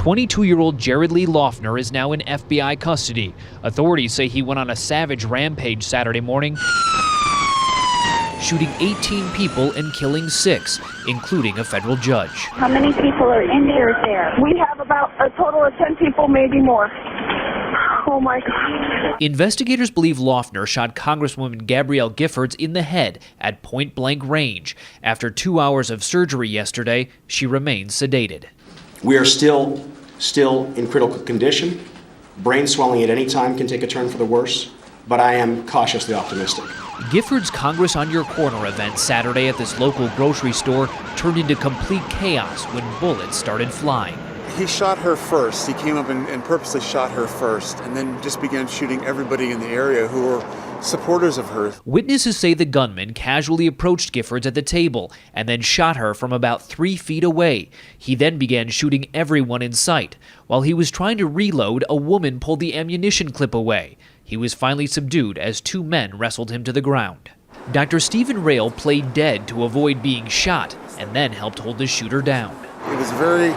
22-year-old Jared Lee Loughner is now in FBI custody. Authorities say he went on a savage rampage Saturday morning, shooting 18 people and killing 6, including a federal judge. How many people are injured there? We have about a total of 10 people, maybe more. Oh my God. Investigators believe Loughner shot Congresswoman Gabrielle Giffords in the head at point-blank range. After 2 hours of surgery yesterday, she remains sedated. We are still in critical condition. Brain swelling at any time can take a turn for the worse, but I am cautiously optimistic. Giffords' Congress on Your Corner event Saturday at this local grocery store turned into complete chaos when bullets started flying. He shot her first. He came up and purposely shot her first, and then just began shooting everybody in the area who were supporters of her. Witnesses say the gunman casually approached Giffords at the table and then shot her from about 3 feet away. He then began shooting everyone in sight. While he was trying to reload, a woman pulled the ammunition clip away. He was finally subdued as 2 men wrestled him to the ground. Dr. Stephen Rail played dead to avoid being shot and then helped hold the shooter down. It was very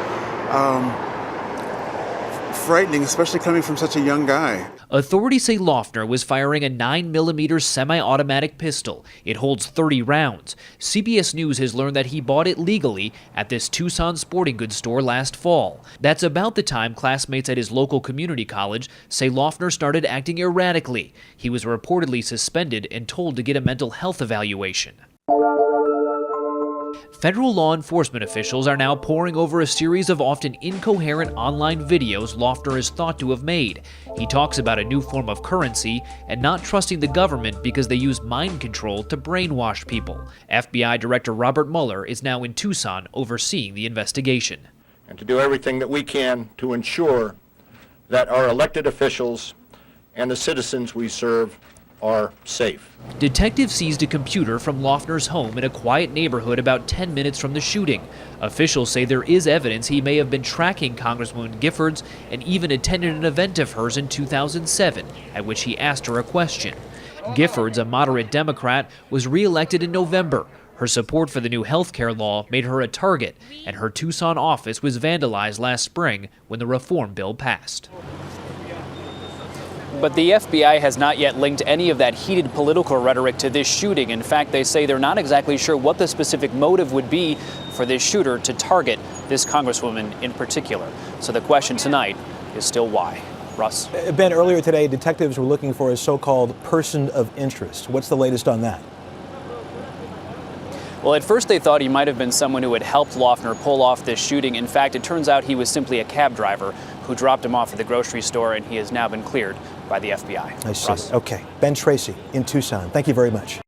frightening, especially coming from such a young guy. Authorities say Loughner was firing a 9mm semi-automatic pistol. It holds 30 rounds. CBS News has learned that he bought it legally at this Tucson sporting goods store last fall. That's about the time classmates at his local community college say Loughner started acting erratically. He was reportedly suspended and told to get a mental health evaluation. Federal law enforcement officials are now poring over a series of often incoherent online videos Loughner is thought to have made. He talks about a new form of currency and not trusting the government because they use mind control to brainwash people. FBI Director Robert Mueller is now in Tucson overseeing the investigation. And to do everything that we can to ensure that our elected officials and the citizens we serve are safe. Detectives seized a computer from Loughner's home in a quiet neighborhood about 10 minutes from the shooting. Officials say there is evidence he may have been tracking Congresswoman Giffords and even attended an event of hers in 2007 at which he asked her a question. Giffords, a moderate Democrat, was re-elected in November. Her support for the new health care law made her a target, and her Tucson office was vandalized last spring when the reform bill passed. But the FBI has not yet linked any of that heated political rhetoric to this shooting. In fact, they say they're not exactly sure what the specific motive would be for this shooter to target this Congresswoman in particular. So the question tonight is still why. Russ? Ben, earlier today, detectives were looking for a so-called person of interest. What's the latest on that? Well, at first they thought he might have been someone who had helped Loughner pull off this shooting. In fact, it turns out he was simply a cab driver who dropped him off at the grocery store, and he has now been cleared by the FBI. I see. Okay. Ben Tracy in Tucson. Thank you very much.